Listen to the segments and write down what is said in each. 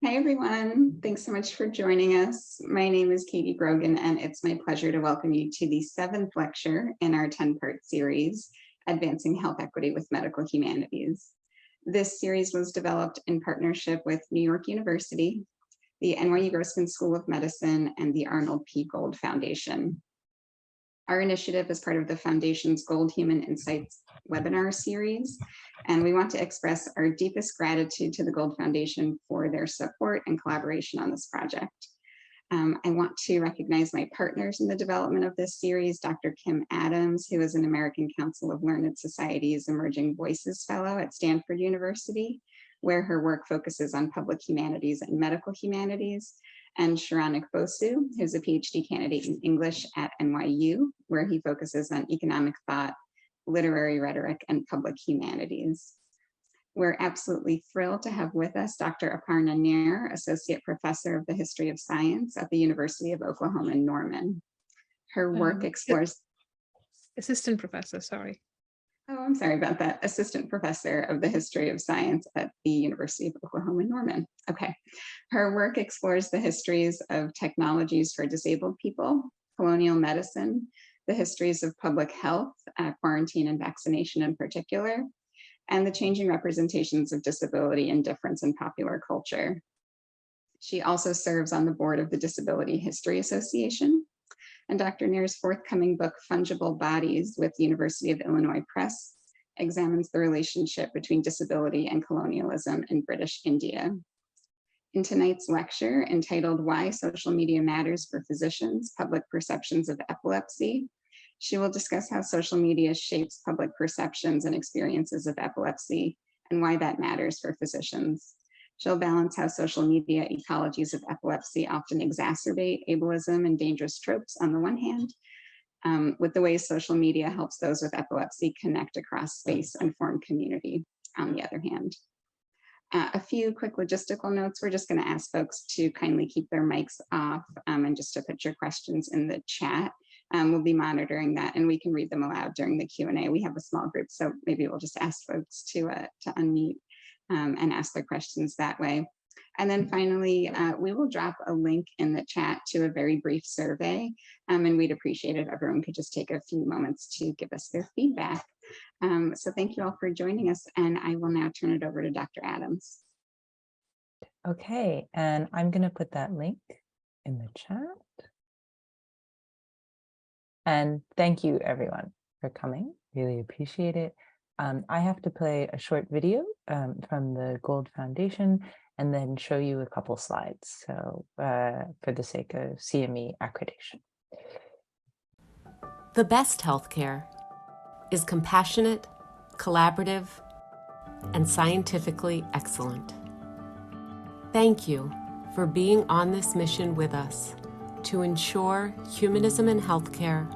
Hi, everyone. Thanks so much for joining us. My name is Katie Grogan, and it's my pleasure to welcome you to the seventh lecture in our 10-part series, Advancing Health Equity with Medical Humanities. This series was developed in partnership with New York University, the NYU Grossman School of Medicine, and the Arnold P. Gold Foundation. Our initiative is part of the Foundation's Gold Human Insights webinar series, and we want to express our deepest gratitude to the Gold Foundation for their support and collaboration on this project. I want to recognize my partners in the development of this series, Dr. Kim Adams, who is an American Council of Learned Societies Emerging Voices Fellow at Stanford University, where her work focuses on public humanities and medical humanities, and Sharanik Bosu, who's a PhD candidate in English at NYU, where he focuses on economic thought, literary rhetoric, and public humanities. We're absolutely thrilled to have with us Dr. Aparna Nair, Associate Professor of the History of Science at the University of Oklahoma Norman. Her work explores... Assistant professor, sorry. Oh, I'm sorry about that. Assistant Professor of the History of Science at the University of Oklahoma Norman. Okay. Her work explores the histories of technologies for disabled people, colonial medicine, the histories of public health, quarantine and vaccination in particular, and the changing representations of disability and difference in popular culture. She also serves on the board of the Disability History Association. And Dr. Nair's forthcoming book, Fungible Bodies, with University of Illinois Press, examines the relationship between disability and colonialism in British India. In tonight's lecture, entitled Why Social Media Matters for Physicians, Public Perceptions of Epilepsy, she will discuss how social media shapes public perceptions and experiences of epilepsy and why that matters for physicians. She'll balance how social media ecologies of epilepsy often exacerbate ableism and dangerous tropes on the one hand, with the ways social media helps those with epilepsy connect across space and form community on the other hand. A few quick logistical notes. We're just going to ask folks to kindly keep their mics off and just to put your questions in the chat. We'll be monitoring that and we can read them aloud during the Q&A. We have a small group, so maybe we'll just ask folks to unmute and ask their questions that way. And then finally, we will drop a link in the chat to a very brief survey, and we'd appreciate it if everyone could just take a few moments to give us their feedback. So thank you all for joining us, and I will now turn it over to Dr. Adams. Okay, and I'm going to put that link in the chat. And thank you, everyone, for coming. Really appreciate it. I have to play a short video from the Gold Foundation and then show you a couple slides. So for the sake of CME accreditation. The best healthcare is compassionate, collaborative, and scientifically excellent. Thank you for being on this mission with us to ensure humanism in healthcare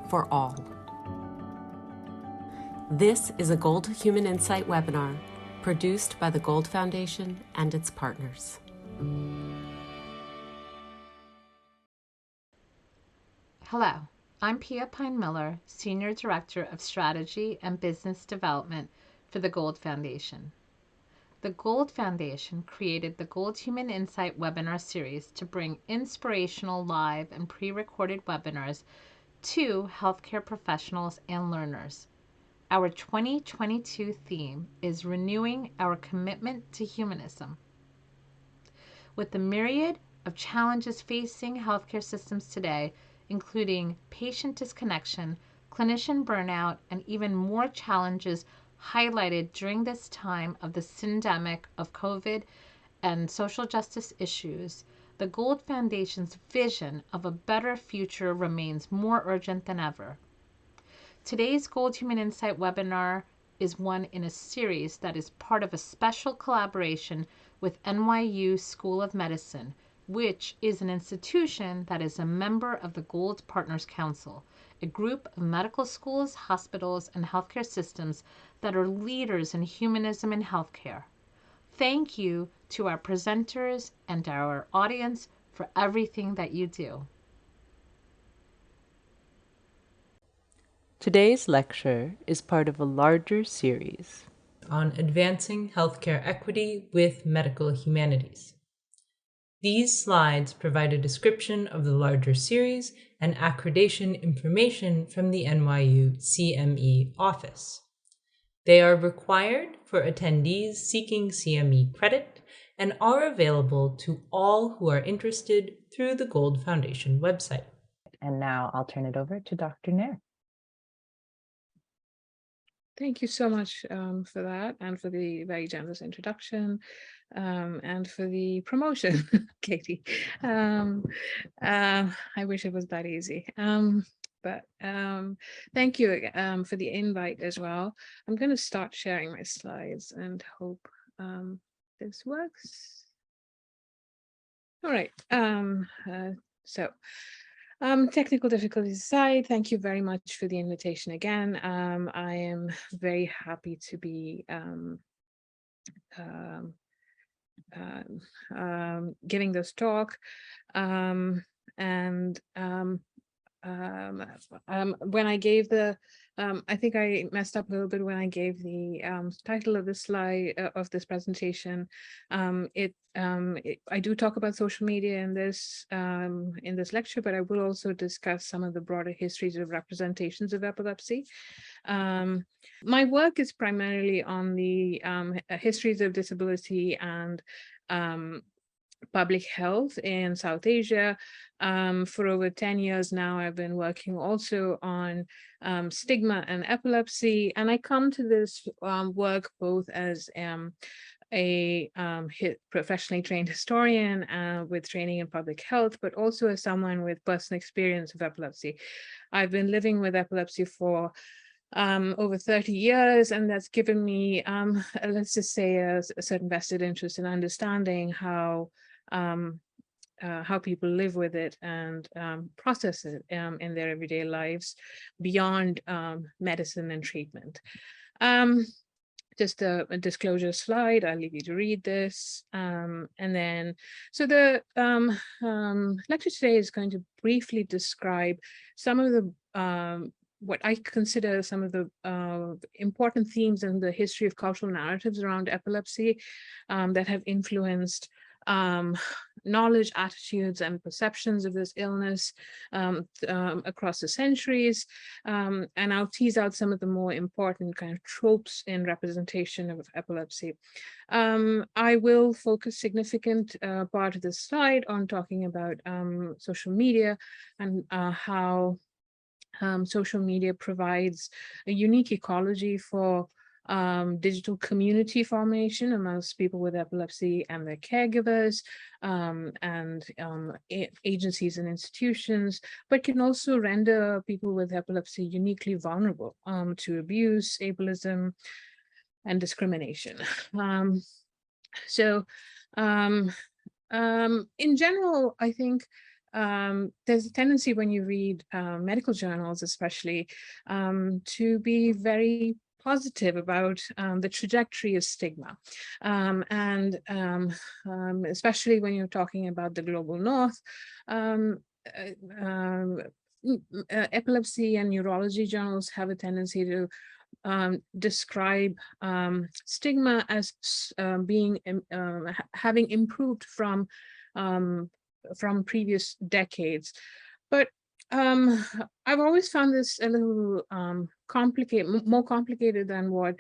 for all. This is a Gold Human Insight webinar produced by the Gold Foundation and its partners. Hello, I'm Pia Pine-Miller, Senior Director of Strategy and Business Development for the Gold Foundation. The Gold Foundation created the Gold Human Insight webinar series to bring inspirational live and pre-recorded webinars to healthcare professionals and learners. Our 2022 theme is Renewing Our Commitment to Humanism. With the myriad of challenges facing healthcare systems today, including patient disconnection, clinician burnout, and even more challenges highlighted during this time of the syndemic of COVID and social justice issues, the Gold Foundation's vision of a better future remains more urgent than ever. Today's Gold Human Insight webinar is one in a series that is part of a special collaboration with NYU School of Medicine, which is an institution that is a member of the Gold Partners Council, a group of medical schools, hospitals, and healthcare systems that are leaders in humanism in healthcare. Thank you to our presenters and our audience for everything that you do. Today's lecture is part of a larger series on advancing healthcare equity with medical humanities. These slides provide a description of the larger series and accreditation information from the NYU CME office. They are required for attendees seeking CME credit and are available to all who are interested through the Gold Foundation website. And now I'll turn it over to Dr. Nair. Thank you so much for that, and for the very generous introduction, and for the promotion, Katie. I wish it was that easy. But thank you for the invite as well. I'm going to start sharing my slides and hope this works. All right. Technical difficulties aside, thank you very much for the invitation again. I am very happy to be giving this talk. When I gave the, I think I messed up a little bit when I gave the title of this slide, of this presentation. I do talk about social media in this lecture, but I will also discuss some of the broader histories of representations of epilepsy. My work is primarily on the histories of disability and public health in South Asia. For over 10 years now, I've been working also on stigma and epilepsy, and I come to this work both as a professionally trained historian with training in public health, but also as someone with personal experience of epilepsy. I've been living with epilepsy for over 30 years, and that's given me, let's just say, a certain vested interest in understanding how people live with it and process it in their everyday lives beyond medicine and treatment. Just a disclosure slide. I'll leave you to read this. And then, so the lecture today is going to briefly describe some of the what I consider some of the important themes in the history of cultural narratives around epilepsy that have influenced knowledge, attitudes, and perceptions of this illness across the centuries. And I'll tease out some of the more important kind of tropes in representation of epilepsy. I will focus significant part of this slide on talking about social media and how social media provides a unique ecology for digital community formation amongst people with epilepsy and their caregivers, and agencies and institutions, but can also render people with epilepsy uniquely vulnerable to abuse, ableism, and discrimination. In general, I think there's a tendency when you read medical journals, especially, to be very positive about the trajectory of stigma. Especially when you're talking about the global north, epilepsy and neurology journals have a tendency to describe stigma as being having improved from previous decades. But I've always found this a little more complicated than what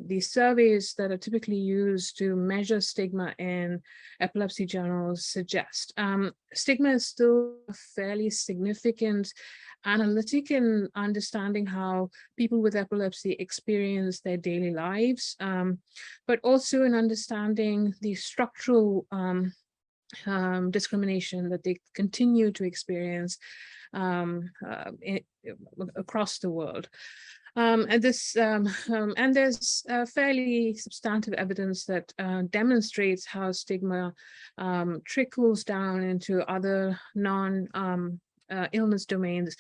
these surveys that are typically used to measure stigma in epilepsy journals suggest. Stigma is still a fairly significant analytic in understanding how people with epilepsy experience their daily lives, but also in understanding the structural discrimination that they continue to experience across the world. And there's fairly substantive evidence that demonstrates how stigma trickles down into other non-illness domains,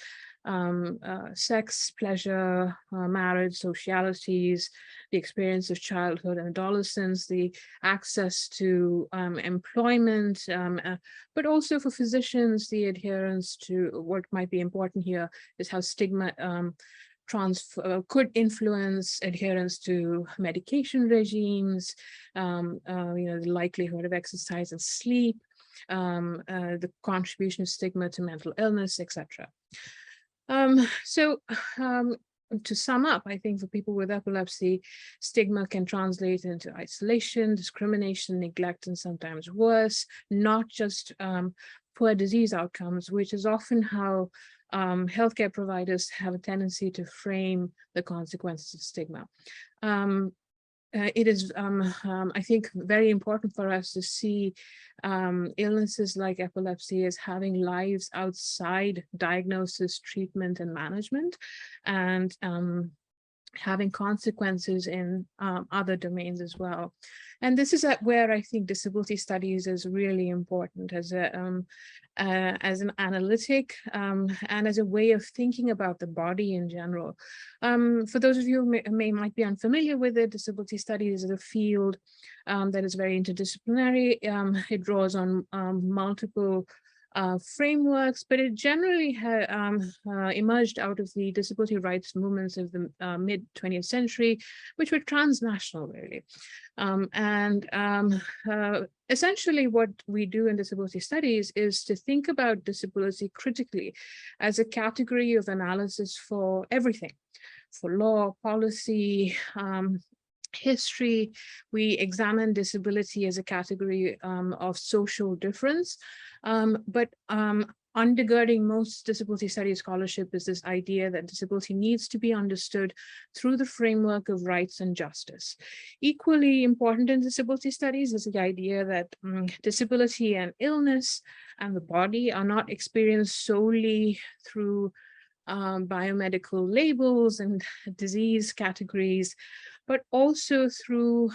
sex, pleasure, marriage, socialities, the experience of childhood and adolescence, the access to employment, but also for physicians, the adherence to what might be important here is how stigma could influence adherence to medication regimes, the likelihood of exercise and sleep, the contribution of stigma to mental illness, etc. To sum up, I think for people with epilepsy, stigma can translate into isolation, discrimination, neglect, and sometimes worse, not just poor disease outcomes, which is often how healthcare providers have a tendency to frame the consequences of stigma. It is, I think, very important for us to see illnesses like epilepsy as having lives outside diagnosis, treatment, and management, and having consequences in other domains as well. And this is where I think disability studies is really important as an analytic and as a way of thinking about the body in general. For those of you who might be unfamiliar with it, disability studies is a field that is very interdisciplinary. It draws on multiple frameworks, but it generally emerged out of the disability rights movements of the mid-20th century, which were transnational, really. Essentially what we do in disability studies is to think about disability critically as a category of analysis for everything, for law, policy, history. We examine disability as a category of social difference, but undergirding most disability studies scholarship is this idea that disability needs to be understood through the framework of rights and justice. Equally important in disability studies is the idea that disability and illness and the body are not experienced solely through biomedical labels and disease categories, but also through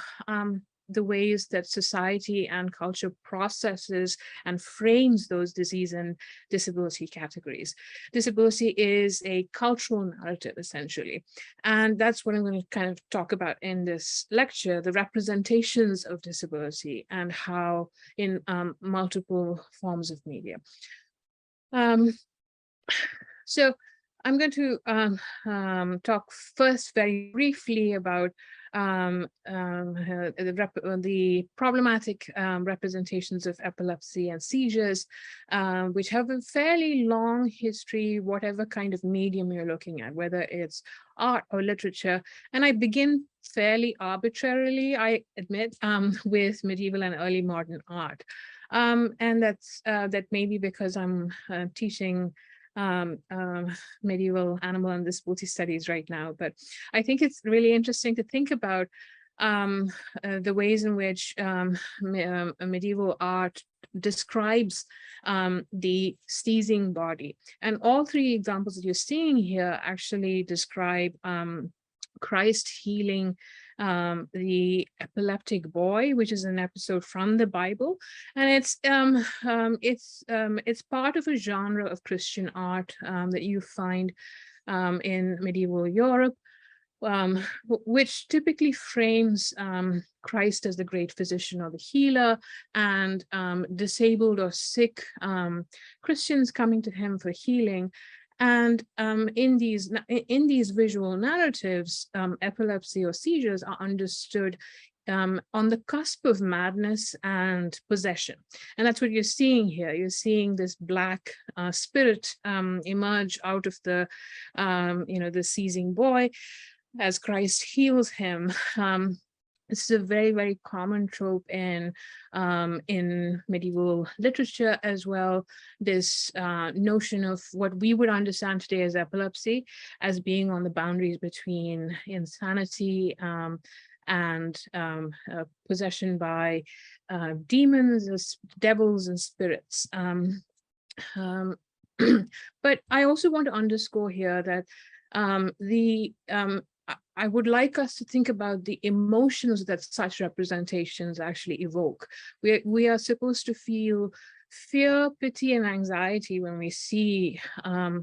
the ways that society and culture processes and frames those disease and disability categories. Disability is a cultural narrative, essentially. And that's what I'm going to kind of talk about in this lecture, the representations of disability and how in multiple forms of media. So I'm going to talk first very briefly about the problematic representations of epilepsy and seizures, which have a fairly long history, whatever kind of medium you're looking at, whether it's art or literature. And I begin fairly arbitrarily, I admit, with medieval and early modern art. And that may be because I'm teaching medieval animal and disability studies right now, but I think it's really interesting to think about the ways in which medieval art describes the seizing body. And all three examples that you're seeing here actually describe Christ healing the epileptic boy, which is an episode from the Bible, and it's part of a genre of Christian art that you find in medieval Europe, which typically frames Christ as the great physician or the healer, and disabled or sick Christians coming to him for healing. And in these visual narratives, epilepsy or seizures are understood on the cusp of madness and possession. And that's what you're seeing here. You're seeing this black spirit emerge out of the, the seizing boy as Christ heals him. This is a very, very common trope in medieval literature as well. This notion of what we would understand today as epilepsy as being on the boundaries between insanity and possession by demons, devils, and spirits. But I also want to underscore here that I would like us to think about the emotions that such representations actually evoke. We are supposed to feel fear, pity, and anxiety when we see, the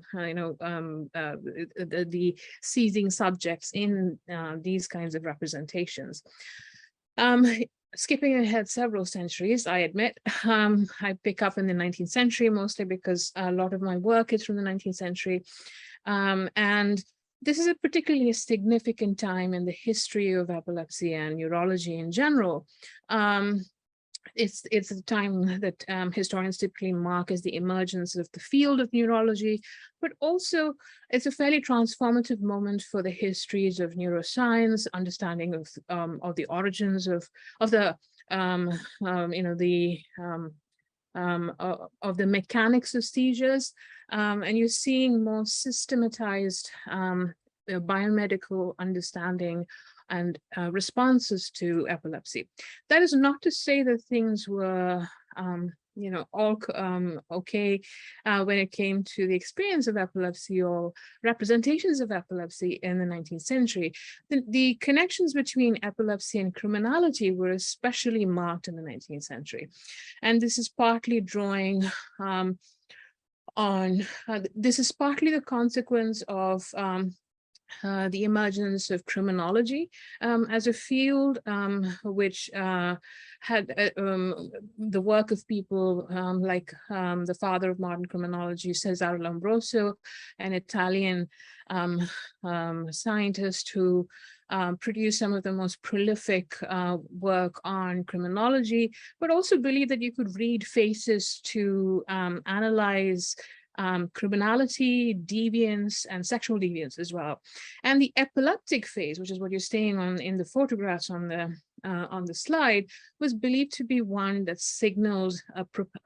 seizing subjects in these kinds of representations. Skipping ahead several centuries, I admit, I pick up in the 19th century mostly because a lot of my work is from the 19th century, and this is a particularly significant time in the history of epilepsy and neurology in general. it's the time that historians typically mark as the emergence of the field of neurology, but also it's a fairly transformative moment for the histories of neuroscience, understanding of the origins of the of the mechanics of seizures, and you're seeing more systematized biomedical understanding and responses to epilepsy. That is not to say that things were, all okay when it came to the experience of epilepsy or representations of epilepsy in the 19th century. The connections between epilepsy and criminality were especially marked in the 19th century. And this is partly drawing this is partly the consequence of the emergence of criminology as a field, which had the work of people like the father of modern criminology, Cesare Lombroso, an Italian scientist who produced some of the most prolific work on criminology, but also believed that you could read faces to analyze criminality, deviance, and sexual deviance as well. And the epileptic phase, which is what you're seeing in the photographs on the slide, was believed to be one that signaled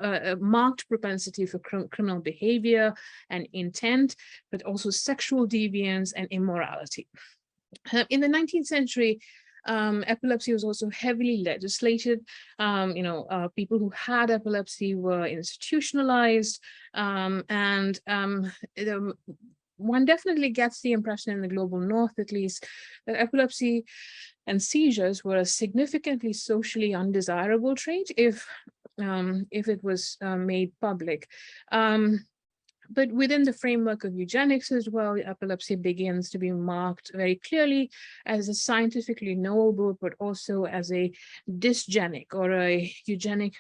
a marked propensity for criminal behavior and intent, but also sexual deviance and immorality. In the 19th century, epilepsy was also heavily legislated. People who had epilepsy were institutionalized, and one definitely gets the impression in the global north, at least, that epilepsy and seizures were a significantly socially undesirable trait if it was made public. But within the framework of eugenics as well, epilepsy begins to be marked very clearly as a scientifically knowable, but also as a dysgenic or a eugenic,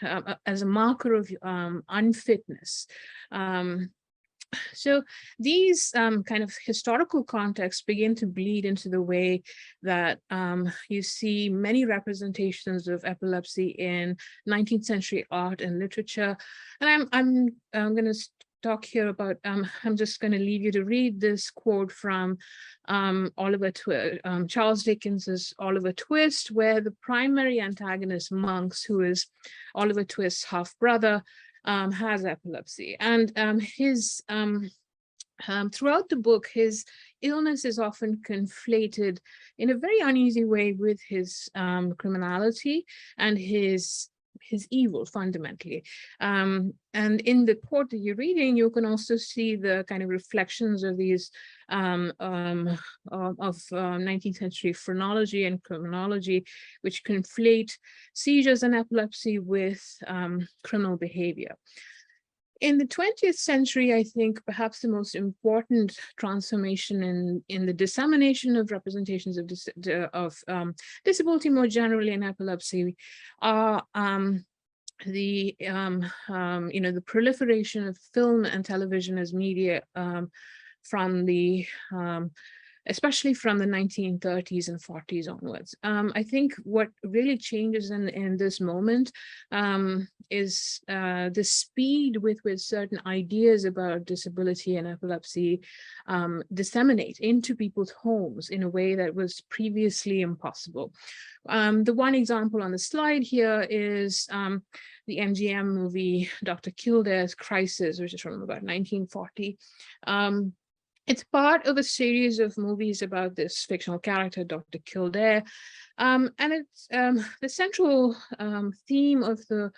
as a marker of unfitness. So these kind of historical contexts begin to bleed into the way that you see many representations of epilepsy in 19th century art and literature. And I'm going to talk here about, I'm just going to leave you to read this quote from Charles Dickens's Oliver Twist, where the primary antagonist, Monks, who is Oliver Twist's half-brother, has epilepsy. And throughout the book, his illness is often conflated in a very uneasy way with his criminality and his evil, fundamentally. And in the quote that you're reading, you can also see the kind of reflections of these 19th century phrenology and criminology, which conflate seizures and epilepsy with criminal behavior. In the 20th century, I think perhaps the most important transformation in the dissemination of representations of disability more generally in epilepsy are the proliferation of film and television as media from the especially from the 1930s and 40s onwards. I think what really changes in this moment is the speed with which certain ideas about disability and epilepsy disseminate into people's homes in a way that was previously impossible. The one example on the slide here is the MGM movie, Dr. Kildare's Crisis, which is from about 1940. It's part of a series of movies about this fictional character, Dr. Kildare. And it's the central theme of the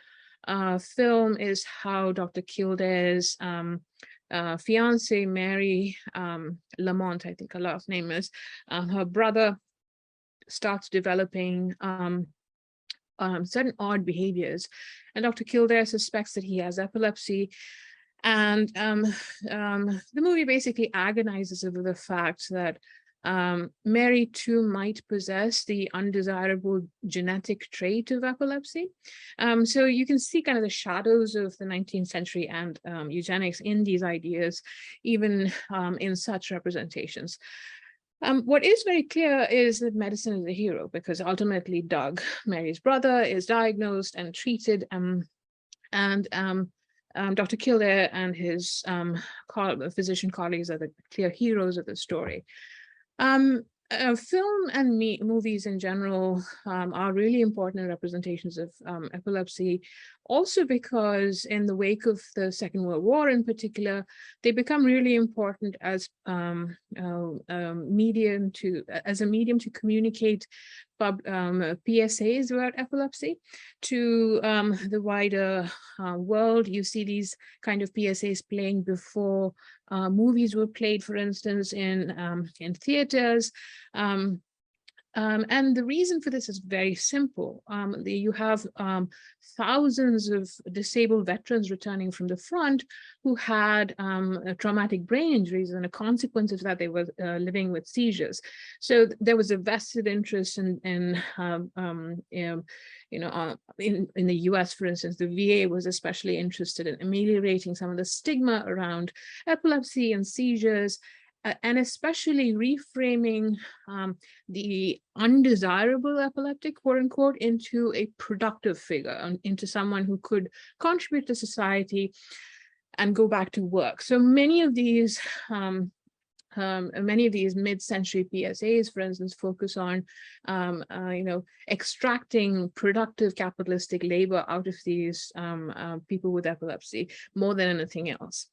film is how Dr. Kildare's fiance, Mary Lamont, I think her last name is, her brother starts developing certain odd behaviors. And Dr. Kildare suspects that he has epilepsy. And the movie basically agonizes over the fact that Mary too might possess the undesirable genetic trait of epilepsy. So you can see kind of the shadows of the 19th century and eugenics in these ideas, even in such representations. What is very clear is that medicine is a hero, because ultimately Doug, Mary's brother, is diagnosed and treated, and Dr. Kildare and his physician colleagues are the clear heroes of the story. Film and movies in general are really important representations of epilepsy, also because in the wake of the Second World War in particular, they become really important as a medium to communicate PSAs about epilepsy to the wider world. You see these kind of PSAs playing before movies were played, for instance, in theaters. And the reason for this is very simple. You have thousands of disabled veterans returning from the front who had traumatic brain injuries, and a consequence of that, they were living with seizures. So there was a vested interest in the US, for instance. The VA was especially interested in ameliorating some of the stigma around epilepsy and seizures, and especially reframing the undesirable epileptic, quote unquote, into a productive figure, into someone who could contribute to society and go back to work. So many of these mid-century PSAs, for instance, focus on, extracting productive capitalistic labor out of these people with epilepsy more than anything else.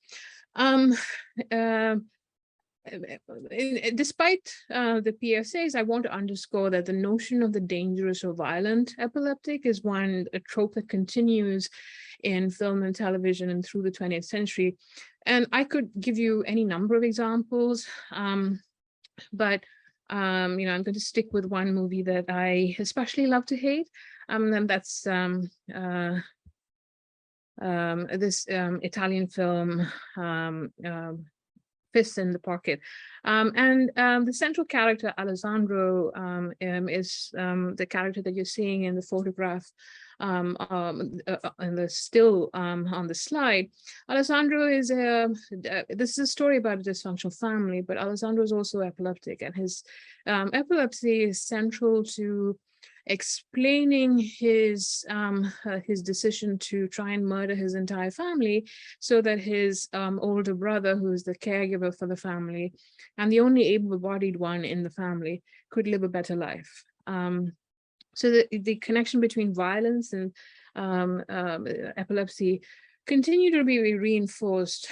Despite the PSAs, I want to underscore that the notion of the dangerous or violent epileptic is a trope that continues in film and television and through the 20th century. And I could give you any number of examples, but I'm going to stick with one movie that I especially love to hate, and that's this Italian film, Fists in the Pocket. The central character, Alessandro, is the character that you're seeing in the photograph and the still on the slide. Alessandro is this is a story about a dysfunctional family, but Alessandro is also epileptic, and his epilepsy is central to explaining his decision to try and murder his entire family so that his older brother, who is the caregiver for the family and the only able-bodied one in the family, could live a better life. So the connection between violence and epilepsy continue to be reinforced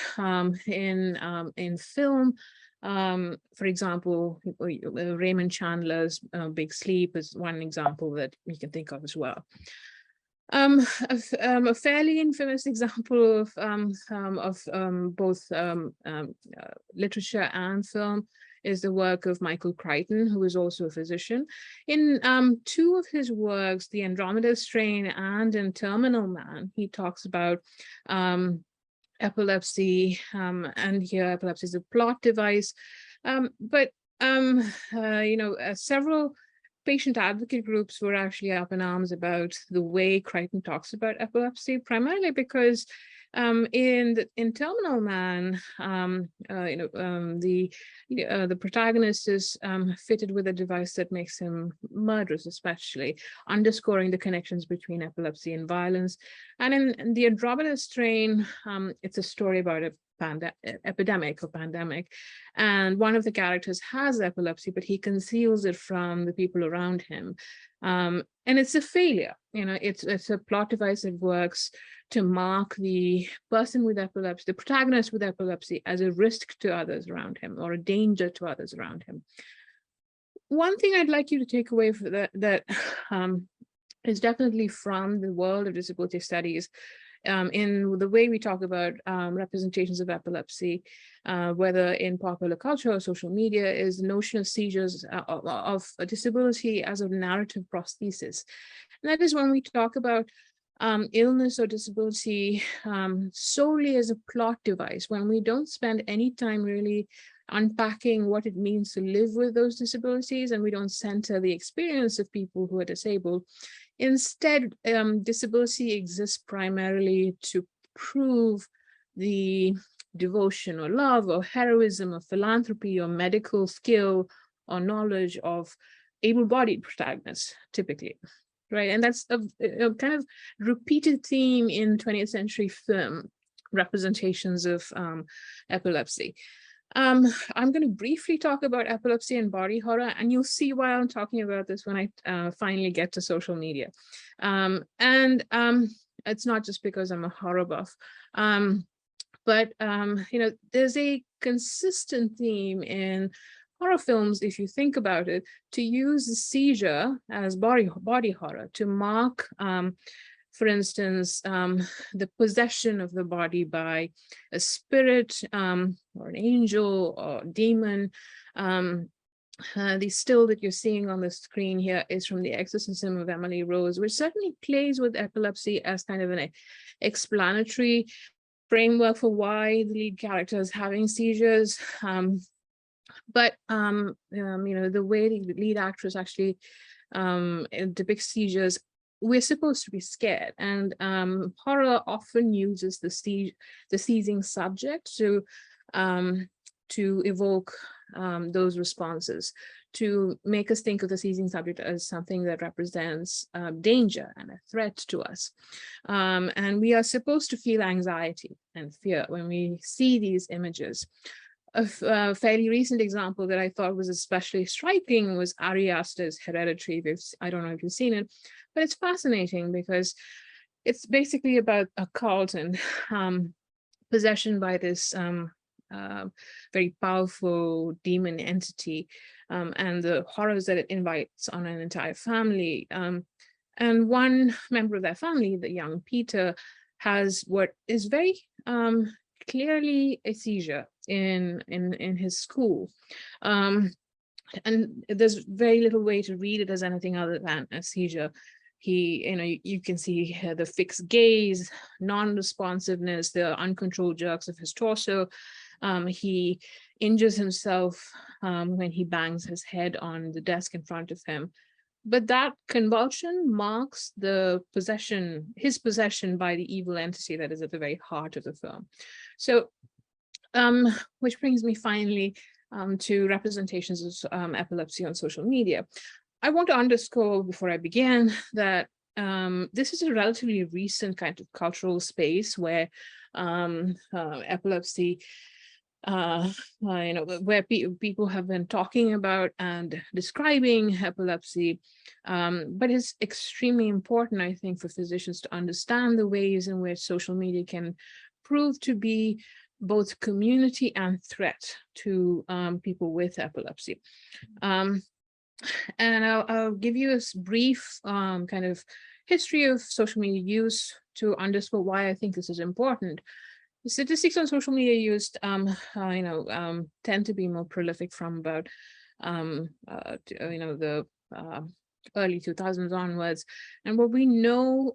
in film. For example, Raymond Chandler's Big Sleep is one example that we can think of as well. A fairly infamous example of both literature and film is the work of Michael Crichton, who is also a physician. In two of his works, The Andromeda Strain and in Terminal Man, he talks about epilepsy, and here epilepsy is a plot device. Several patient advocate groups were actually up in arms about the way Crichton talks about epilepsy, primarily because in Terminal Man, the protagonist is fitted with a device that makes him murderous, especially underscoring the connections between epilepsy and violence. And in the Andromeda Strain, it's a story about a epidemic or pandemic, and one of the characters has epilepsy, but he conceals it from the people around him, and it's a failure. It's a plot device that works to mark the person with epilepsy, the protagonist with epilepsy, as a risk to others around him or a danger to others around him. One thing I'd like you to take away from that is definitely from the world of disability studies, in the way we talk about representations of epilepsy, whether in popular culture or social media, is the notion of seizures of a disability as a narrative prosthesis. And that is when we talk about illness or disability solely as a plot device, when we don't spend any time really unpacking what it means to live with those disabilities, and we don't center the experience of people who are disabled. Instead, disability exists primarily to prove the devotion or love or heroism or philanthropy or medical skill or knowledge of able-bodied protagonists, typically, right? And that's a kind of repeated theme in 20th century film representations of epilepsy. I'm going to briefly talk about epilepsy and body horror, and you'll see why I'm talking about this when I finally get to social media. It's not just because I'm a horror buff, but there's a consistent theme in horror films, if you think about it, to use the seizure as body horror to mark, for instance, the possession of the body by a spirit or an angel or demon. The still that you're seeing on the screen here is from The Exorcism of Emily Rose, which certainly plays with epilepsy as kind of an explanatory framework for why the lead character is having seizures. But the way the lead actress actually depicts seizures, we're supposed to be scared, and horror often uses the seizing subject to evoke those responses, to make us think of the seizing subject as something that represents danger and a threat to us. And we are supposed to feel anxiety and fear when we see these images. A fairly recent example that I thought was especially striking was Ari Aster's Hereditary. I don't know if you've seen it, but it's fascinating because it's basically about a cult and possession by this very powerful demon entity, and the horrors that it invites on an entire family. And one member of that family, the young Peter, has what is very clearly a seizure in his school. And there's very little way to read it as anything other than a seizure. You can see the fixed gaze, non-responsiveness, the uncontrolled jerks of his torso. He injures himself when he bangs his head on the desk in front of him. But that convulsion marks his possession by the evil entity that is at the very heart of the film. So, which brings me finally to representations of epilepsy on social media. I want to underscore before I begin that this is a relatively recent kind of cultural space where epilepsy, where people have been talking about and describing epilepsy, but it's extremely important, I think, for physicians to understand the ways in which social media can prove to be both community and threat to people with epilepsy. And I'll give you a brief kind of history of social media use to underscore why I think this is important. The statistics on social media used, tend to be more prolific from about, the early 2000s onwards. And what we know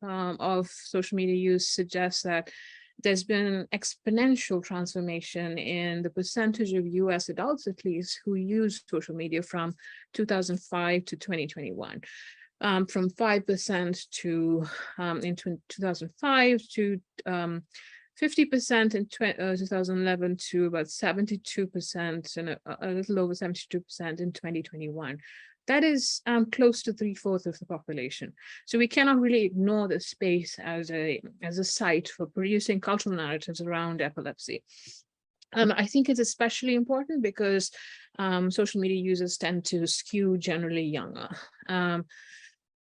of social media use suggests that there's been an exponential transformation in the percentage of US adults, at least, who use social media from 2005 to 2021. From 5% to in 2005 to 50% in 2011 to about 72% and a little over 72% in 2021. That is close to 3/4 of the population. So we cannot really ignore this space as a site for producing cultural narratives around epilepsy. I think it's especially important because social media users tend to skew generally younger.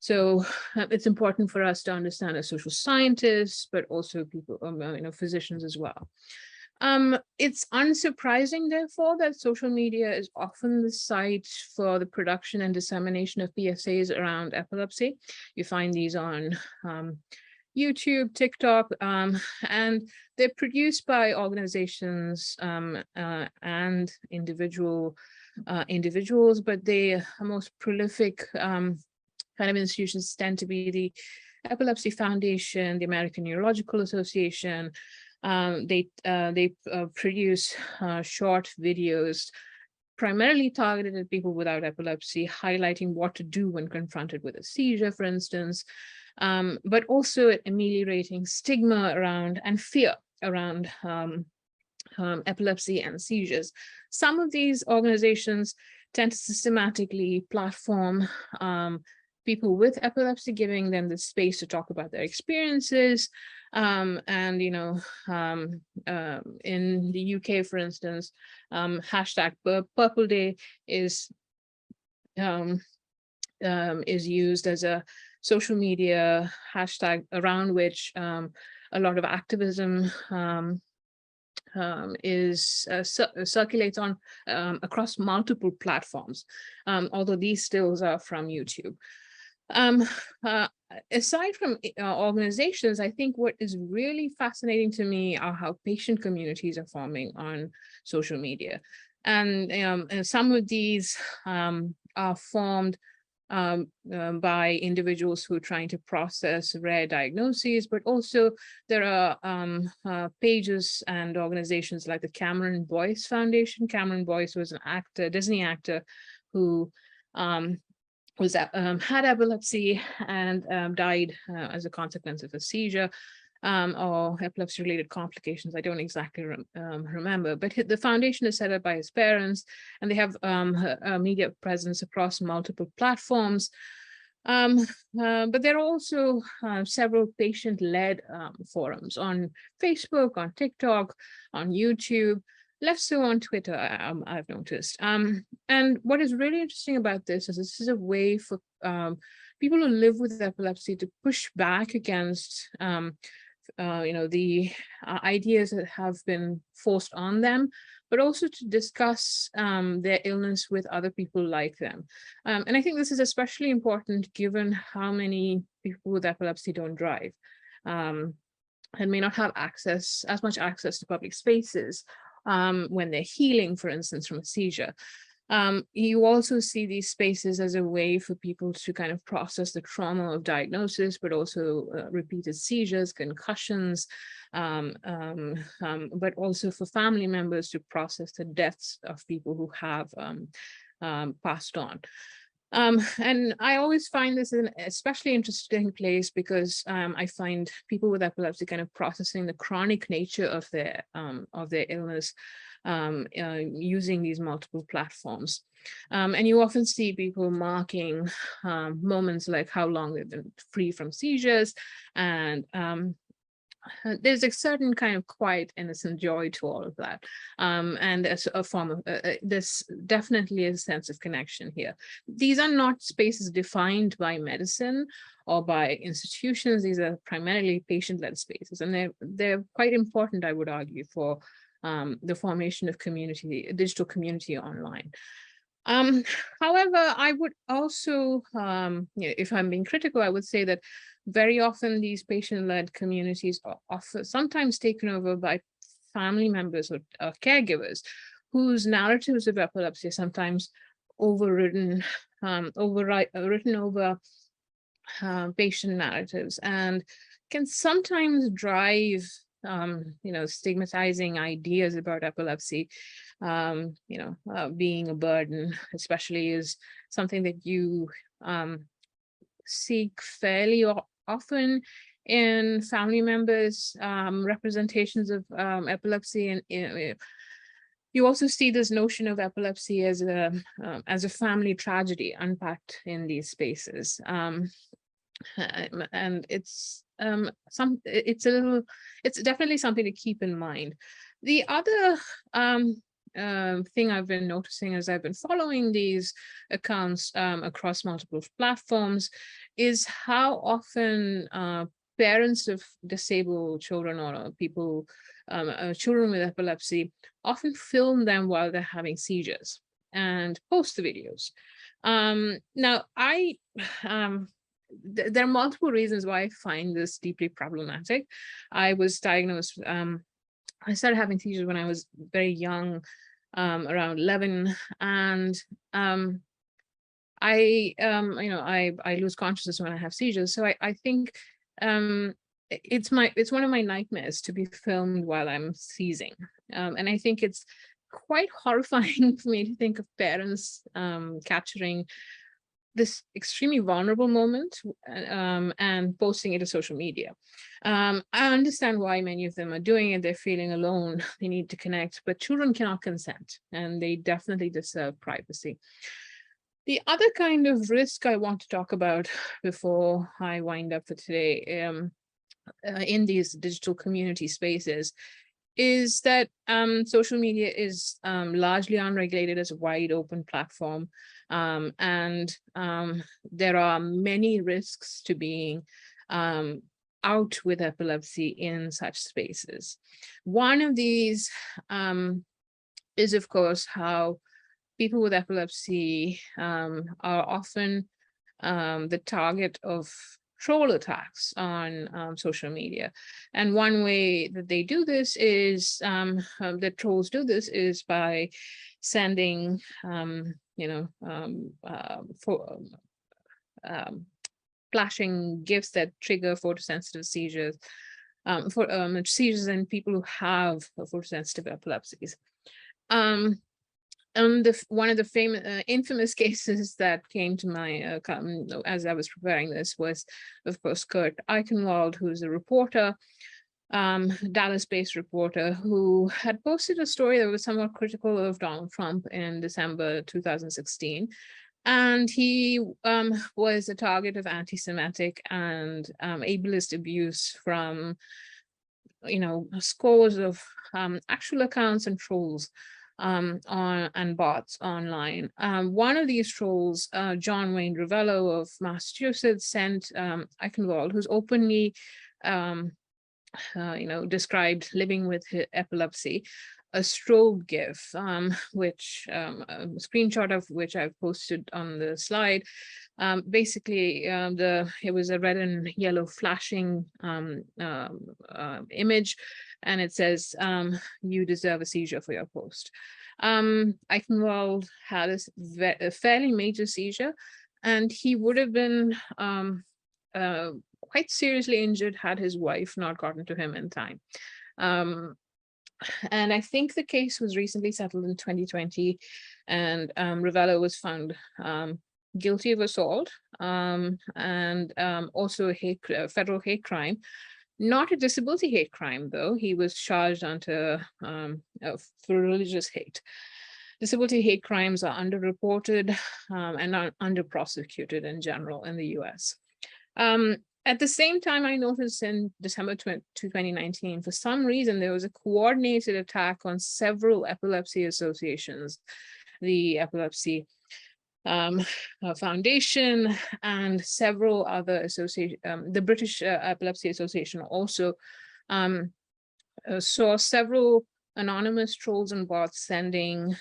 So it's important for us to understand as social scientists, but also people, physicians as well. It's unsurprising, therefore, that social media is often the site for the production and dissemination of PSAs around epilepsy. You find these on YouTube, TikTok, and they're produced by organizations and individuals, but the most prolific kind of institutions tend to be the Epilepsy Foundation, the American Neurological Association. They produce short videos primarily targeted at people without epilepsy, highlighting what to do when confronted with a seizure, for instance, but also at ameliorating stigma around and fear around epilepsy and seizures. Some of these organizations tend to systematically platform people with epilepsy, giving them the space to talk about their experiences. And, in the UK, for instance, hashtag Purple Day is used as a social media hashtag around which a lot of activism circulates on across multiple platforms, although these stills are from YouTube. Aside from organizations, I think what is really fascinating to me are how patient communities are forming on social media. And some of these are formed by individuals who are trying to process rare diagnoses, but also there are pages and organizations like the Cameron Boyce Foundation. Cameron Boyce was an actor, Disney actor, who had epilepsy and died as a consequence of a seizure or epilepsy-related complications. I don't exactly remember, but the foundation is set up by his parents, and they have a media presence across multiple platforms. But there are also several patient-led forums on Facebook, on TikTok, on YouTube, less so on Twitter, I've noticed. And what is really interesting about this is a way for people who live with epilepsy to push back against the ideas that have been forced on them, but also to discuss their illness with other people like them. And I think this is especially important given how many people with epilepsy don't drive and may not have as much access to public spaces when they're healing, for instance, from a seizure. You also see these spaces as a way for people to kind of process the trauma of diagnosis, but also repeated seizures, concussions, but also for family members to process the deaths of people who have passed on. And I always find this an especially interesting place because I find people with epilepsy kind of processing the chronic nature of their illness using these multiple platforms. And you often see people marking moments like how long they've been free from seizures, and there's a certain kind of quiet, innocent joy to all of that. And as a form of, there's definitely a sense of connection here. These are not spaces defined by medicine or by institutions. These are primarily patient-led spaces, and they're quite important, I would argue, for the formation of digital community online. However, I would also, if I'm being critical, I would say that very often these patient-led communities are sometimes taken over by family members or caregivers whose narratives of epilepsy are sometimes written over patient narratives, and can sometimes drive stigmatizing ideas about epilepsy, being a burden, especially is something that you seek fairly often in family members' representations of epilepsy. And you also see this notion of epilepsy as a family tragedy unpacked in these spaces. And it's definitely something to keep in mind. The other thing I've been noticing as I've been following these accounts across multiple platforms is how often parents of disabled children or people, children with epilepsy, often film them while they're having seizures and post the videos. Now, there are multiple reasons why I find this deeply problematic. I was diagnosed, I started having seizures when I was very young, around 11, and I lose consciousness when I have seizures. So I think it's one of my nightmares to be filmed while I'm seizing, and I think it's quite horrifying for me to think of parents capturing this extremely vulnerable moment and posting it to social media. I understand why many of them are doing it. They're feeling alone. They need to connect, but children cannot consent, and they definitely deserve privacy. The other kind of risk I want to talk about before I wind up for today in these digital community spaces is that social media is largely unregulated as a wide open platform. And there are many risks to being out with epilepsy in such spaces. One of these is, of course, how people with epilepsy are often the target of troll attacks on social media. And one way that they do this is, that trolls do this is by sending, flashing gifts that trigger photosensitive seizures, seizures in people who have photosensitive epilepsies. One of the infamous cases that came to my as I was preparing this was, of course, Kurt Eichenwald, who's a reporter, Dallas-based reporter, who had posted a story that was somewhat critical of Donald Trump in December 2016. And he was a target of anti-Semitic and ableist abuse from, scores of actual accounts and trolls and bots online. One of these trolls, John Wayne Ravello of Massachusetts, sent Eichenwald, who's openly, described living with epilepsy, a strobe GIF, which a screenshot of which I've posted on the slide. Basically, it was a red and yellow flashing image, and it says, "You deserve a seizure for your post." Eichenwald had a fairly major seizure, and he would have been quite seriously injured had his wife not gotten to him in time. And I think the case was recently settled in 2020, and Ravello was found guilty of assault and also a federal hate crime. Not a disability hate crime, though. He was charged under for religious hate. Disability hate crimes are underreported and are under-prosecuted in general in the US. At the same time, I noticed in December 2019, for some reason, there was a coordinated attack on several epilepsy associations, the Epilepsy Foundation and several other associations. The British Epilepsy Association also saw several anonymous trolls and bots sending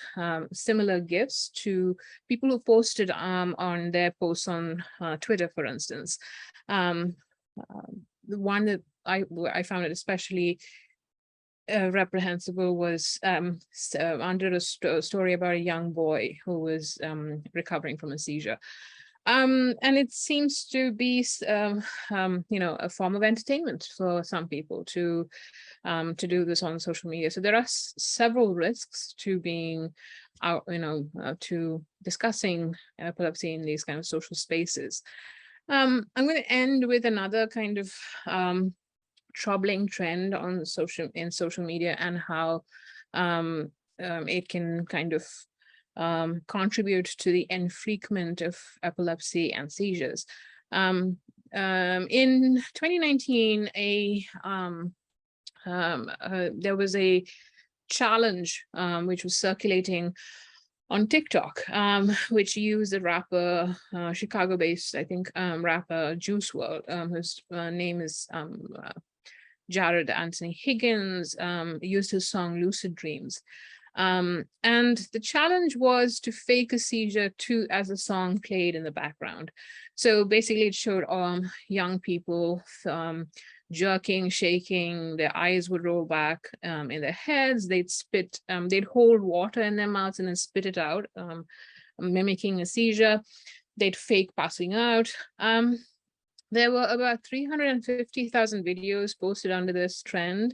similar gifts to people who posted on their posts on Twitter, for instance. The one that I found it especially reprehensible was under a story about a young boy who was recovering from a seizure. And it seems to be, a form of entertainment for some people to do this on social media. So there are several risks to being out, to discussing epilepsy in these kind of social spaces. I'm going to end with another kind of troubling trend on social media and how it can kind of contribute to the infrequent of epilepsy and seizures. In 2019, there was a challenge which was circulating on TikTok, which used the rapper, Chicago-based, I think, rapper Juice WRLD, whose name is Jared Anthony Higgins, used his song Lucid Dreams. And the challenge was to fake a seizure as the song played in the background. So basically it showed young people jerking, shaking, their eyes would roll back in their heads, they'd spit, they'd hold water in their mouths and then spit it out, mimicking a seizure. They'd fake passing out. There were about 350,000 videos posted under this trend,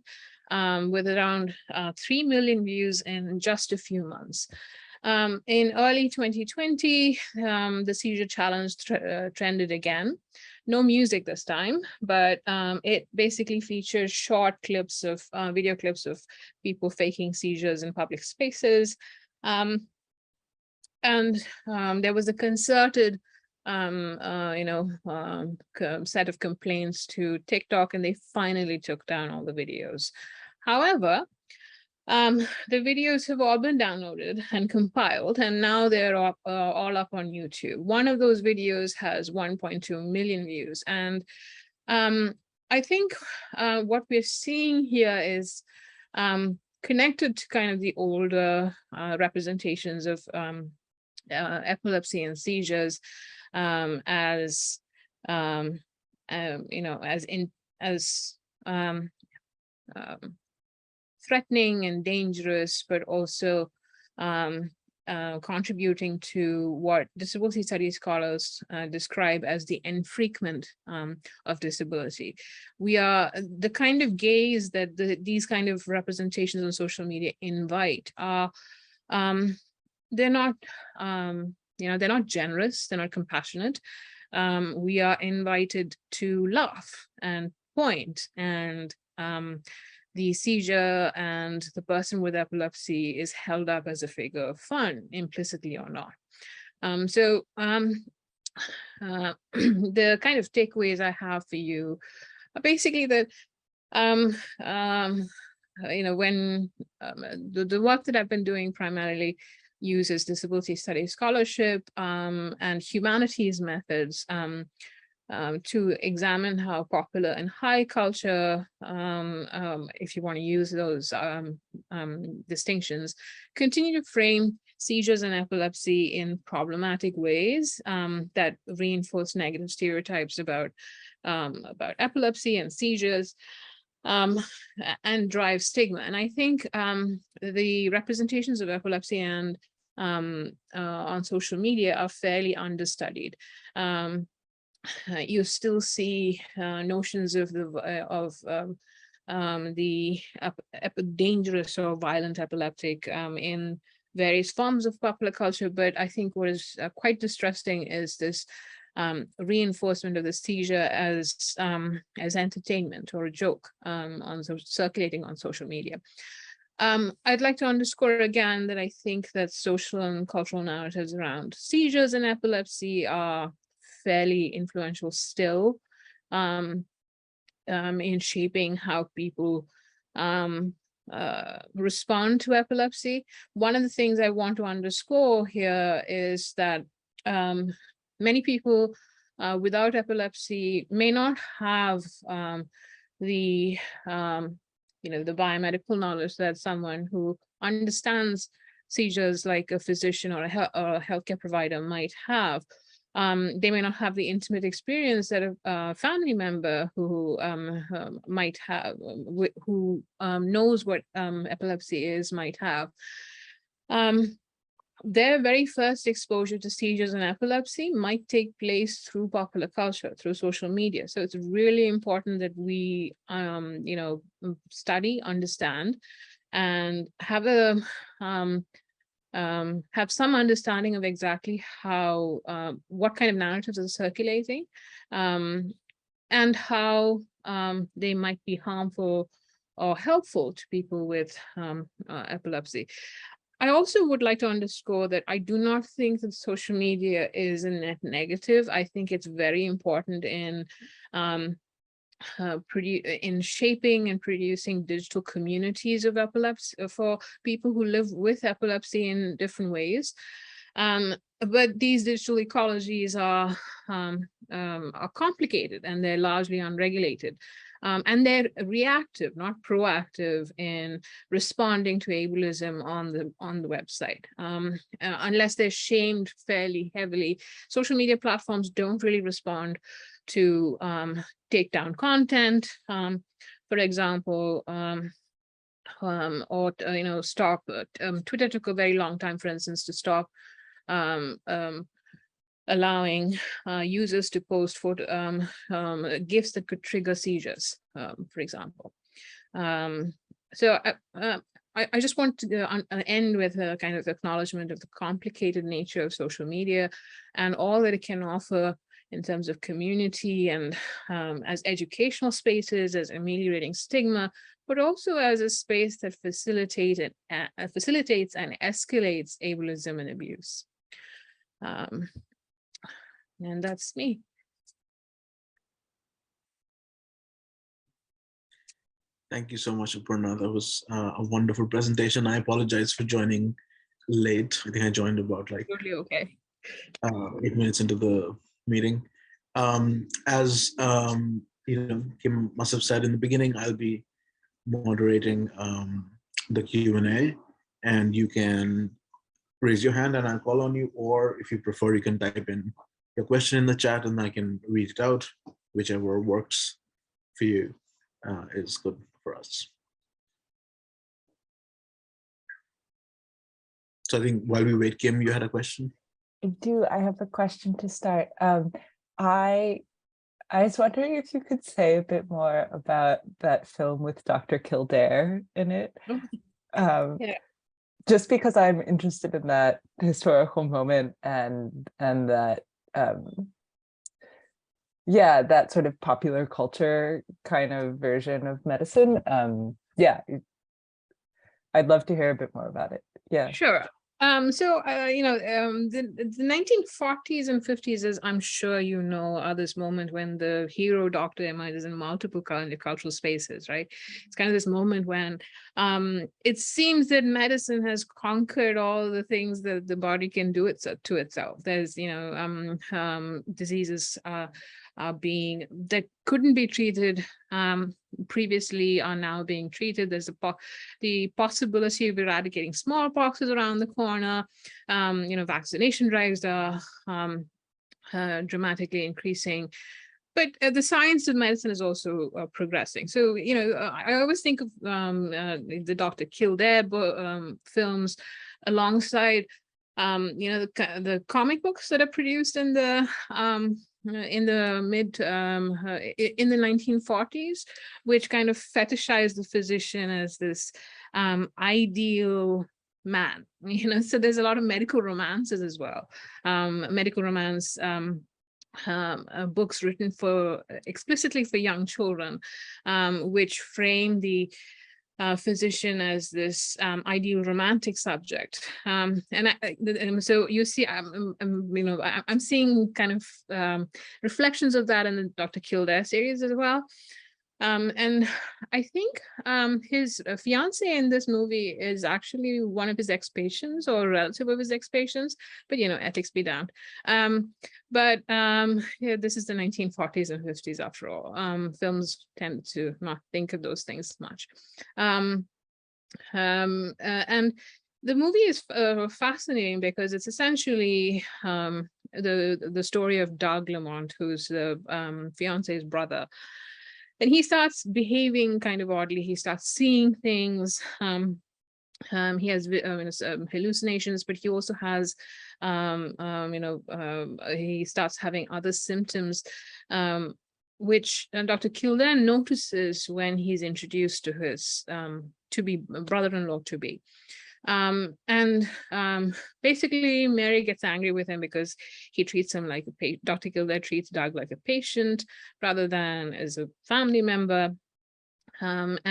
with around 3 million views in just a few months. In early 2020, the seizure challenge trended again. No music this time, but it basically features short clips of video clips of people faking seizures in public spaces. And there was a concerted set of complaints to TikTok, and they finally took down all the videos. However, the videos have all been downloaded and compiled, and now they're all up on YouTube. One of those videos has 1.2 million views. And I think what we're seeing here is connected to kind of the older representations of epilepsy and seizures as threatening and dangerous, but also contributing to what disability studies scholars describe as the infrequent of disability. We are the kind of gaze that these kind of representations on social media invite are they're not they're not generous, they're not compassionate. We are invited to laugh and point, and the seizure and the person with epilepsy is held up as a figure of fun, implicitly or not. The kind of takeaways I have for you are basically that when the work that I've been doing primarily uses disability studies scholarship and humanities methods to examine how popular and high culture, if you want to use those distinctions, continue to frame seizures and epilepsy in problematic ways that reinforce negative stereotypes about epilepsy and seizures, and drive stigma. And I think the representations of epilepsy and on social media are fairly understudied. You still see notions of the dangerous or violent epileptic in various forms of popular culture, but I think what is quite distressing is this reinforcement of the seizure as entertainment or a joke circulating on social media. I'd like to underscore again that I think that social and cultural narratives around seizures and epilepsy are fairly influential still in shaping how people respond to epilepsy. One of the things I want to underscore here is that many people without epilepsy may not have the biomedical knowledge that someone who understands seizures like a physician or a healthcare provider might have. They may not have the intimate experience that a family member who might have, who knows what epilepsy is, might have. Their very first exposure to seizures and epilepsy might take place through popular culture, through social media. So it's really important that we, study, understand, and have some understanding of exactly how, what kind of narratives are circulating, and how they might be harmful or helpful to people with epilepsy. I also would like to underscore that I do not think that social media is a net negative. I think it's very important in shaping and producing digital communities of epilepsy for people who live with epilepsy in different ways. But these digital ecologies are complicated, and they're largely unregulated. And they're reactive, not proactive, in responding to ableism on the website. Unless they're shamed fairly heavily, social media platforms don't really respond to take down content, for example, or stop. Twitter took a very long time, for instance, to stop allowing users to post GIFs that could trigger seizures, for example. So I just want to end with a kind of acknowledgement of the complicated nature of social media and all that it can offer in terms of community and as educational spaces, as ameliorating stigma, but also as a space that facilitates and escalates ableism and abuse. And that's me. Thank you so much, Aparna. That was a wonderful presentation. I apologize for joining late. I think I joined about like Totally okay. 8 minutes into the meeting. As Kim must have said in the beginning, I'll be moderating the Q&A, and you can raise your hand and I'll call on you, or if you prefer, you can type in your question in the chat and I can read it out. Whichever works for you is good for us. So I think while we wait, Kim, you had a question? I have a question to start. I was wondering if you could say a bit more about that film with Dr. Kildare in it. Yeah. Just because I'm interested in that historical moment and that yeah, that sort of popular culture kind of version of medicine. Yeah, I'd love to hear a bit more about it. Yeah. Sure. The 1940s and 50s, as I'm sure you know, are this moment when the hero doctor emerges in multiple cultural spaces, right? It's kind of this moment when it seems that medicine has conquered all the things that the body can do to itself. There's, diseases that couldn't be treated previously are now being treated. There's the possibility of eradicating smallpox is around the corner. Vaccination drives are dramatically increasing. But the science of medicine is also progressing. So, I always think of the Dr. Kildare films alongside, the comic books that are produced in the in the 1940s, which kind of fetishize the physician as this ideal man. So there's a lot of medical romances as well. Medical romance books written explicitly for young children, which frame the physician as this ideal romantic subject, so you see, I'm seeing kind of reflections of that in the Dr. Kildare series as well. And I think his fiance in this movie is actually one of his ex-patients or a relative of his ex-patients, but ethics be damned. Yeah, this is the 1940s and 50s after all. Films tend to not think of those things much. And the movie is fascinating because it's essentially the story of Doug Lamont, who's the fiance's brother. And he starts behaving kind of oddly. He starts seeing things. He has hallucinations, but he also has, he starts having other symptoms, which Dr. Kildare notices when he's introduced to his to-be brother-in-law to-be. Basically, Mary gets angry with him because he treats him like a patient. Dr. Kildare treats Doug like a patient rather than as a family member. But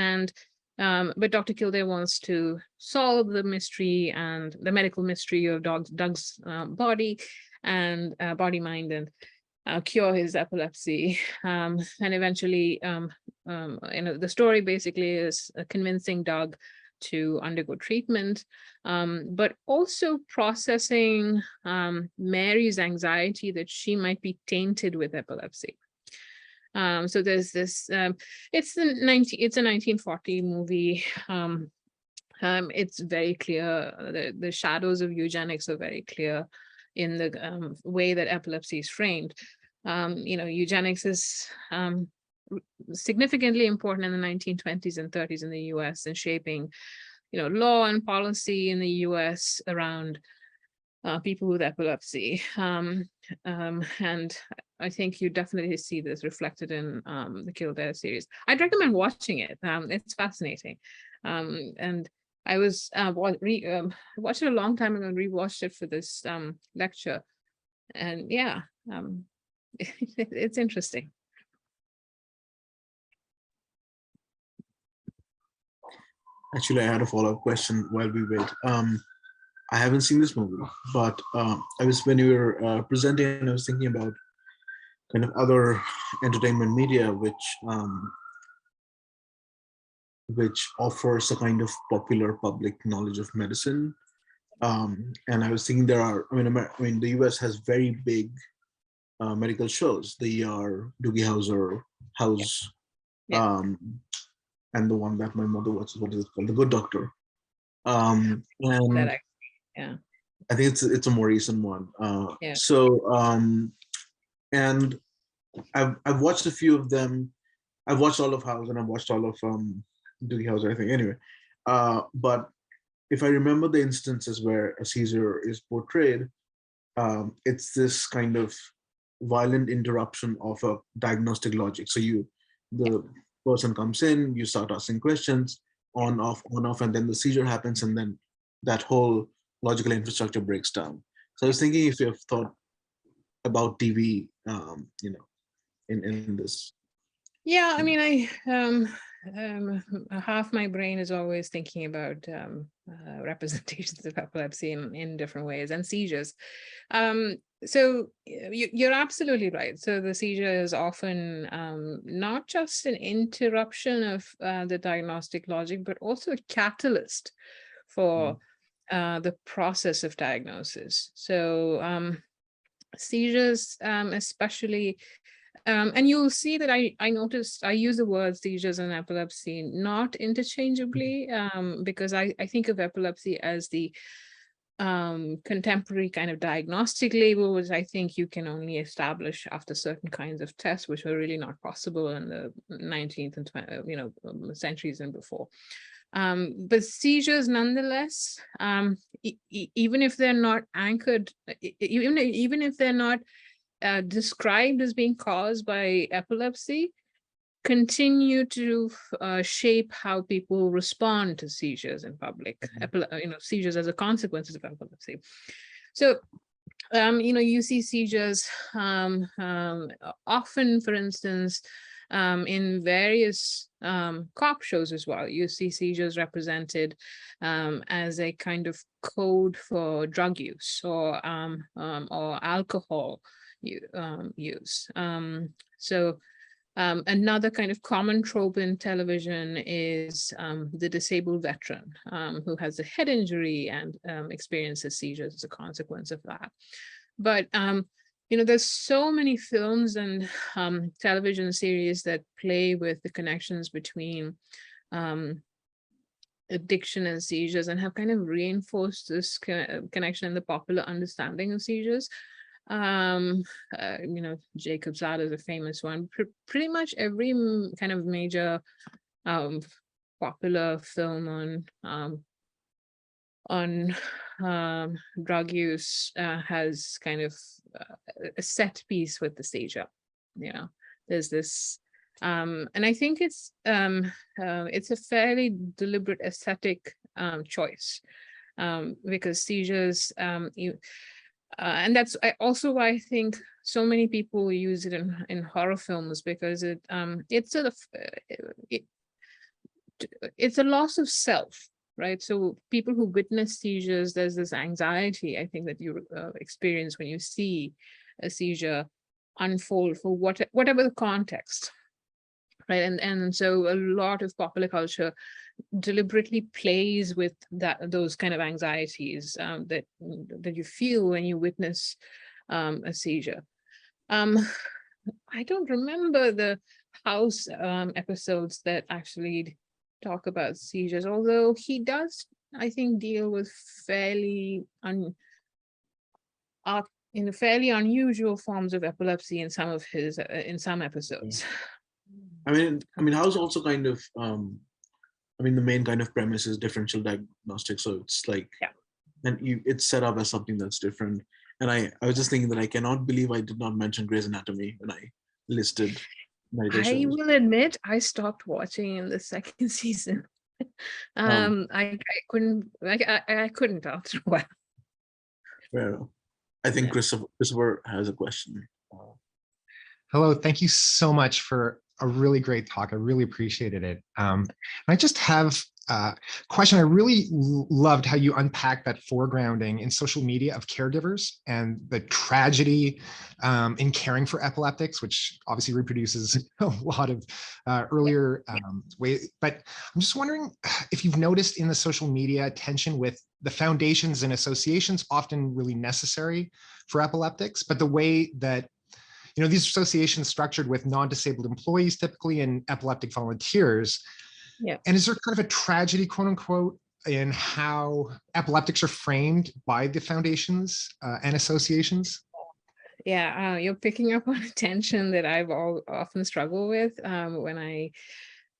Dr. Kildare wants to solve the mystery and the medical mystery of Doug's body and body, mind, and cure his epilepsy. And eventually, the story basically is convincing Doug to undergo treatment, but also processing Mary's anxiety that she might be tainted with epilepsy. So there's this, it's a 1940 movie. It's very clear, the shadows of eugenics are very clear in the way that epilepsy is framed. Eugenics is significantly important in the 1920s and 30s in the US and shaping, law and policy in the US around people with epilepsy. And I think you definitely see this reflected in the Kildare series. I'd recommend watching it. It's fascinating. And I was watched it a long time ago and rewatched it for this lecture, and yeah, it's interesting. Actually, I had a follow-up question while we wait. I haven't seen this movie, but when you were presenting, I was thinking about kind of other entertainment media which offers a kind of popular public knowledge of medicine. And I was thinking the US has very big medical shows. The Doogie Howser House, Yeah. and the one that my mother watches, what is it called? The Good Doctor. And Yeah. I think it's a more recent one. Yeah. So and I've watched a few of them. I've watched all of House and I've watched all of Doogie Howser, I think. Anyway, but if I remember the instances where a seizure is portrayed, it's this kind of violent interruption of a diagnostic logic. So the person comes in, you start asking questions, on off, and then the seizure happens, and then that whole logical infrastructure breaks down. So I was thinking if you have thought about TV, in this. Yeah, I mean, half my brain is always thinking about representations of epilepsy in different ways, and seizures. So you're absolutely right. So the seizure is often not just an interruption of the diagnostic logic, but also a catalyst for the process of diagnosis. So seizures, especially, and you'll see that I noticed I use the word seizures and epilepsy not interchangeably, because I think of epilepsy as the contemporary kind of diagnostic label, which I think you can only establish after certain kinds of tests, which were really not possible in the 19th and 20th, centuries and before. But seizures, nonetheless, even if they're not anchored, even if they're not described as being caused by epilepsy, continue to shape how people respond to seizures in public, seizures as a consequence of epilepsy. So, you see seizures often, for instance, in various cop shows as well. You see seizures represented as a kind of code for drug use or alcohol use. Another kind of common trope in television is the disabled veteran who has a head injury and experiences seizures as a consequence of that. But there's so many films and television series that play with the connections between addiction and seizures and have kind of reinforced this connection in the popular understanding of seizures. Jacob Zada is a famous one. Pretty much every kind of major popular film on drug use has kind of a set piece with the seizure. There's this, and I think it's a fairly deliberate aesthetic choice, because seizures, and that's also why I think so many people use it in horror films, because it's sort of it's a loss of self, right? So people who witness seizures, there's this anxiety, I think, that you experience when you see a seizure unfold for whatever the context, right? And so a lot of popular culture deliberately plays with those kind of anxieties that you feel when you witness a seizure. I don't remember the House episodes that actually talk about seizures, although he does, I think, deal with fairly unusual forms of epilepsy in some of his in some episodes. I mean, House also kind of the main kind of premise is differential diagnostics. So it's like, and it's set up as something that's different. And I was just thinking that I cannot believe I did not mention Grey's Anatomy when I listed medical shows. I will admit I stopped watching in the second season. I couldn't answer well. Fair enough. I think Christopher has a question. Hello, thank you so much for a really great talk. I really appreciated it. I just have a question. I really loved how you unpacked that foregrounding in social media of caregivers and the tragedy in caring for epileptics, which obviously reproduces a lot of earlier ways. But I'm just wondering if you've noticed in the social media tension with the foundations and associations, often really necessary for epileptics, but the way that these associations structured with non-disabled employees typically and epileptic volunteers. Yeah. And is there kind of a tragedy, quote unquote, in how epileptics are framed by the foundations and associations? Yeah, you're picking up on a tension that I've often struggled with when I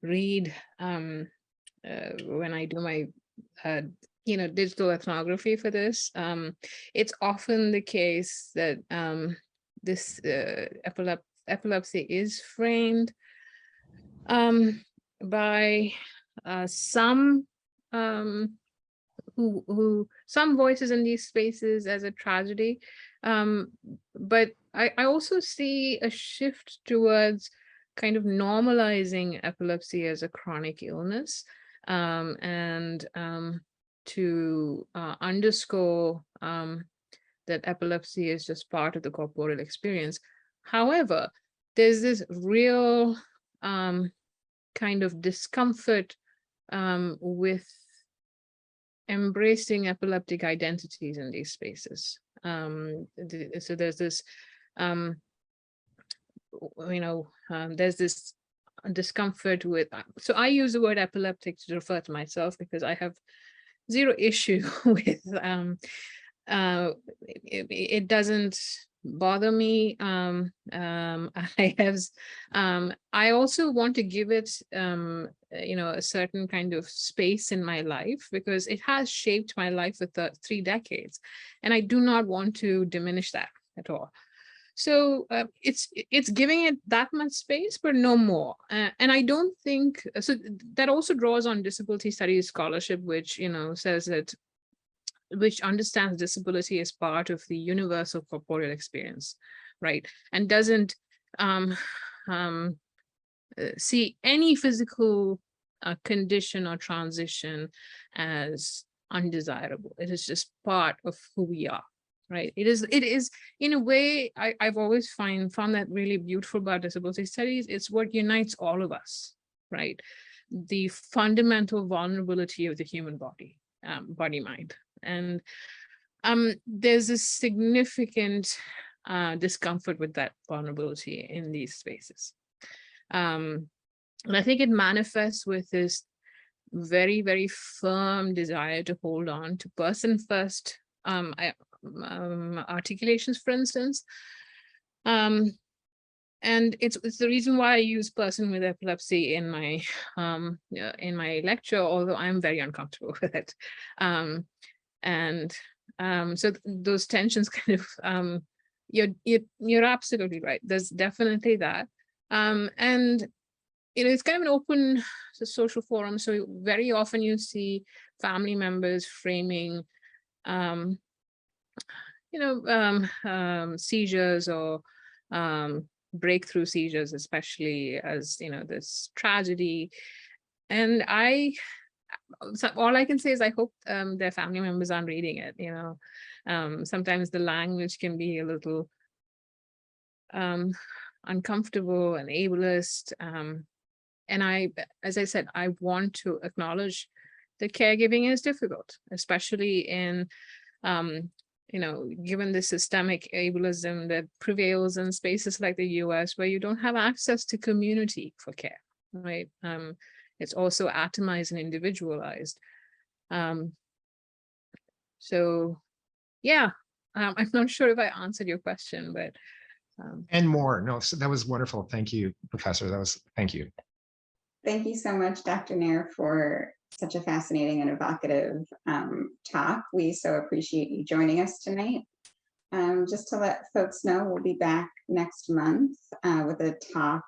read, when I do my, digital ethnography for this. It's often the case that this epilepsy is framed by some some voices in these spaces as a tragedy, but I also see a shift towards kind of normalizing epilepsy as a chronic illness, and to underscore that epilepsy is just part of the corporeal experience. However, there's this real kind of discomfort with embracing epileptic identities in these spaces. So there's this, there's this discomfort with, so I use the word epileptic to refer to myself because I have zero issue with, it doesn't bother me. I also want to give it, a certain kind of space in my life because it has shaped my life for 3 decades, and I do not want to diminish that at all. So it's giving it that much space, but no more. And I don't think so. That also draws on disability studies scholarship, which says that, which understands disability as part of the universal corporeal experience, right? And doesn't see any physical condition or transition as undesirable. It is just part of who we are, right? It is in a way, I've always found that really beautiful about disability studies. It's what unites all of us, right? The fundamental vulnerability of the human body, body-mind. And there's a significant discomfort with that vulnerability in these spaces. And I think it manifests with this very, very firm desire to hold on to person first articulations, for instance. And it's the reason why I use person with epilepsy in my lecture, although I'm very uncomfortable with it. So those tensions kind of, you're absolutely right. There's definitely that. And it's kind of an open social forum. So very often you see family members framing, seizures or breakthrough seizures, especially as, this tragedy. And so all I can say is I hope their family members aren't reading it. Sometimes the language can be a little uncomfortable and ableist. And as I said, I want to acknowledge that caregiving is difficult, especially in, given the systemic ableism that prevails in spaces like the US, where you don't have access to community for care, right? It's also atomized and individualized. So yeah, I'm not sure if I answered your question, but. And more. No, so that was wonderful. Thank you, Professor. Thank you. Thank you so much, Dr. Nair, for such a fascinating and evocative talk. We so appreciate you joining us tonight. Just to let folks know, we'll be back next month with a talk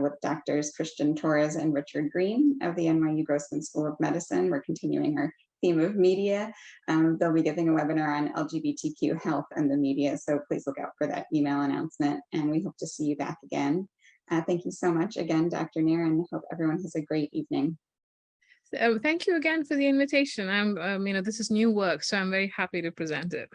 with Doctors Christian Torres and Richard Green of the NYU Grossman School of Medicine. We're continuing our theme of media. They'll be giving a webinar on LGBTQ health and the media, so please look out for that email announcement, and we hope to see you back again. Thank you so much again, Dr. Nair, and hope everyone has a great evening. Thank you again for the invitation. This is new work, so I'm very happy to present it.